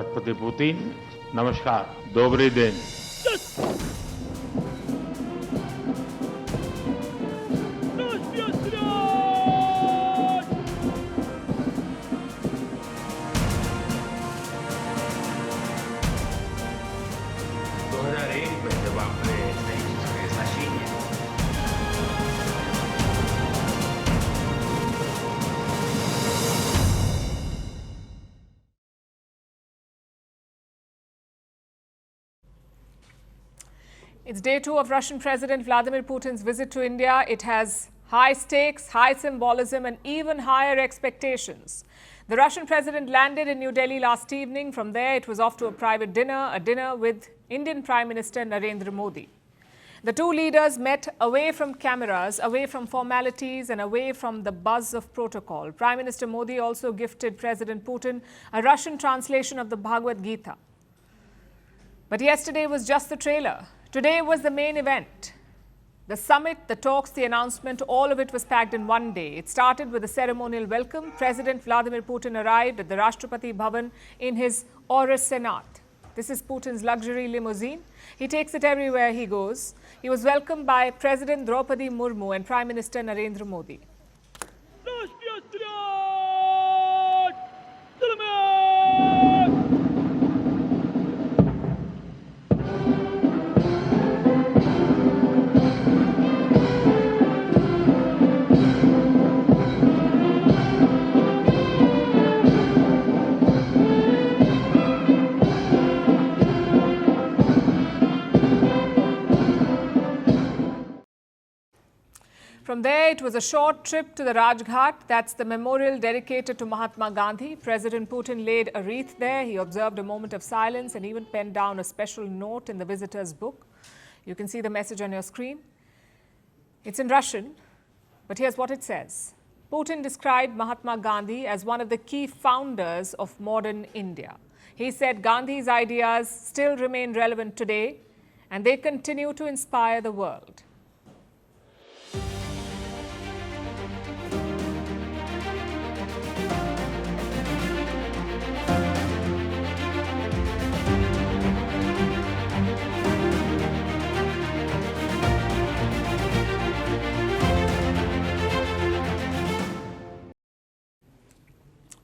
राष्ट्रपति पुतिन, नमस्कार, добрый день. It's day 2 of Russian President Vladimir Putin's visit to India. It has high stakes, high symbolism, and even higher expectations. The Russian president landed in New Delhi last evening. From there, it was off to a private dinner, a dinner with Indian Prime Minister Narendra Modi. The two leaders met away from cameras, away from formalities, and away from the buzz of protocol. Prime Minister Modi also gifted President Putin a Russian translation of the Bhagavad Gita. But yesterday was just the trailer. Today was the main event. The summit, the talks, the announcement, all of it was packed in one day. It started with a ceremonial welcome. President Vladimir Putin arrived at the Rashtrapati Bhavan in his Aurus Senat. This is Putin's luxury limousine. He takes it everywhere he goes. He was welcomed by President Draupadi Murmu and Prime Minister Narendra Modi. From there, it was a short trip to the Rajghat. That's the memorial dedicated to Mahatma Gandhi. President Putin laid a wreath there. He observed a moment of silence and even penned down a special note in the visitor's book. You can see the message on your screen. It's in Russian, but here's what it says. Putin described Mahatma Gandhi as one of the key founders of modern India. He said Gandhi's ideas still remain relevant today, and they continue to inspire the world.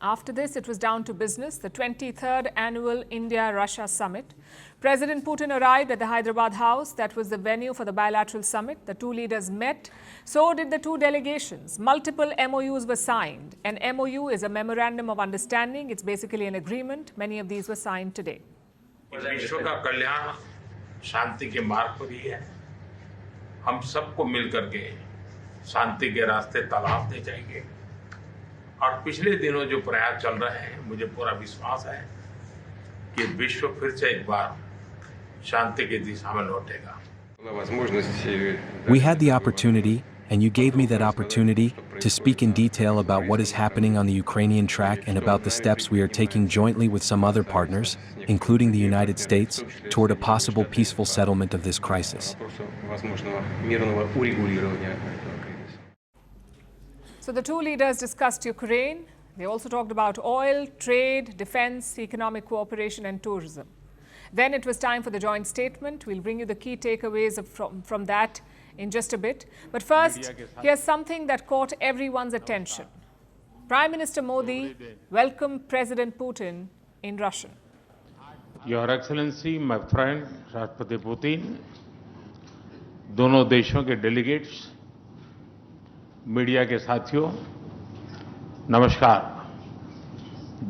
After this, it was down to business, the 23rd Annual India-Russia Summit. President Putin arrived at the Hyderabad House. That was the venue for the bilateral summit. The two leaders met. So did the two delegations. Multiple MOUs were signed. An MOU is a Memorandum of Understanding. It's basically an agreement. Many of these were signed today. विश्व का कल्याण शांति के मार्ग पर ही है. हम सबको मिलकर के शांति के रास्ते तलाशने चाहिए. और पिछले दिनों जो प्रयास चल रहे हैं, मुझे पूरा विश्वास है कि विश्व फिर से एक बार शांति की दिशा में लौटेगा. We had the opportunity, and you gave me that opportunity, to speak in detail about what is happening on the Ukrainian track and about the steps we are taking jointly with some other partners, including the United States, toward a possible peaceful settlement of this crisis. So the two leaders discussed Ukraine. They also talked about oil, trade, defense, economic cooperation and tourism. Then it was time for the joint statement. We'll bring you the key takeaways from that in just a bit. But first, here's something that caught everyone's attention. Prime Minister Modi welcomed President Putin in Russian. Your Excellency, my friend, Rashtrapati Putin, दोनों देशों के delegates, media के साथियों, नमस्कार,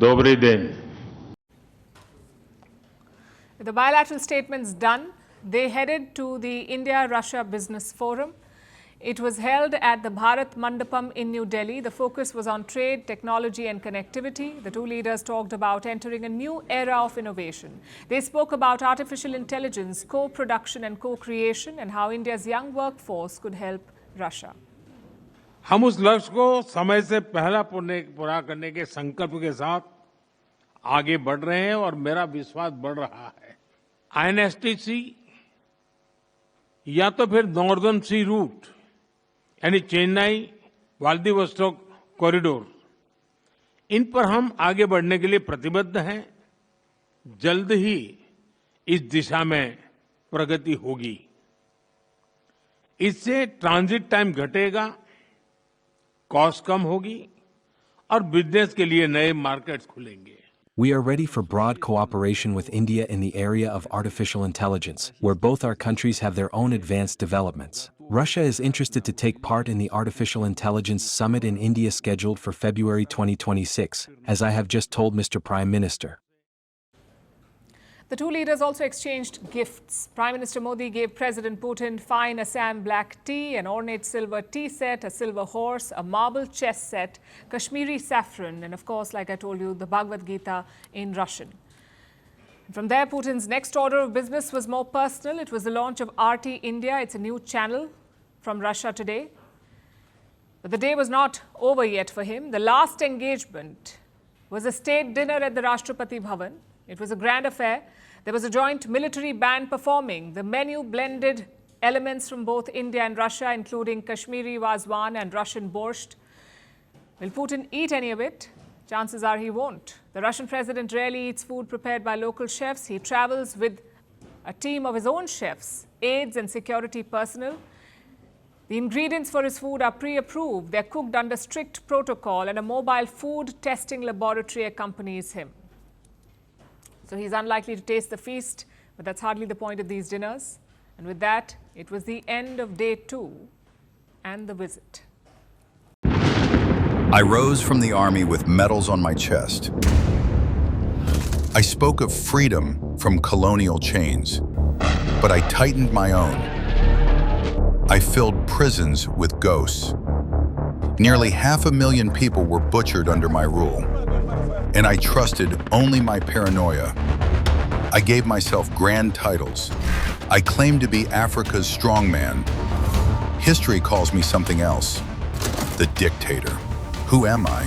добрый день. The bilateral statements done, they headed to the India-Russia Business Forum. It was held at the Bharat Mandapam in New Delhi. The focus was on trade, technology and connectivity. The two leaders talked about entering a new era of innovation. They spoke about artificial intelligence, co-production and co-creation, and how India's young workforce could help Russia. हम उस लक्ष्य को समय से पहला पूरा करने के संकल्प के साथ आगे बढ़ रहे हैं और मेरा विश्वास बढ़ रहा है. INSTC या तो फिर नॉर्दर्न सी रूट यानी चेन्नई व्लादिवोस्टोक कॉरिडोर, इन पर हम आगे बढ़ने के लिए प्रतिबद्ध हैं. जल्द ही इस दिशा में प्रगति होगी। इससे ट्रांजिट टाइम घटेगा, कॉस्ट कम होगी और बिजनेस के लिए नए मार्केट्स खुलेंगे। We are ready for broad cooperation with India in the area of artificial intelligence, where both our countries have their own advanced developments. Russia is interested to take part in the Artificial Intelligence Summit in India scheduled for February 2026, as I have just told Mr. Prime Minister. The two leaders also exchanged gifts. Prime Minister Modi gave President Putin fine Assam black tea, an ornate silver tea set, a silver horse, a marble chess set, Kashmiri saffron, and of course, like I told you, the Bhagavad Gita in Russian. From there, Putin's next order of business was more personal. It was the launch of RT India. It's a new channel from Russia today. But the day was not over yet for him. The last engagement was a state dinner at the Rashtrapati Bhavan. It was a grand affair. There was a joint military band performing. The menu blended elements from both India and Russia, including Kashmiri wazwan and Russian borscht. Will Putin eat any of it? Chances are he won't. The Russian president rarely eats food prepared by local chefs. He travels with a team of his own chefs, aides and security personnel. The ingredients for his food are pre-approved. They're cooked under strict protocol, and a mobile food testing laboratory accompanies him. So he's unlikely to taste the feast, but that's hardly the point of these dinners. And with that, it was the end of day 2 and the visit. I rose from the army with medals on my chest. I spoke of freedom from colonial chains, but I tightened my own. I filled prisons with ghosts. Nearly 500,000 people were butchered under my rule, and I trusted only my paranoia. I gave myself grand titles. I claimed to be Africa's strongman. History calls me something else, the dictator. Who am I?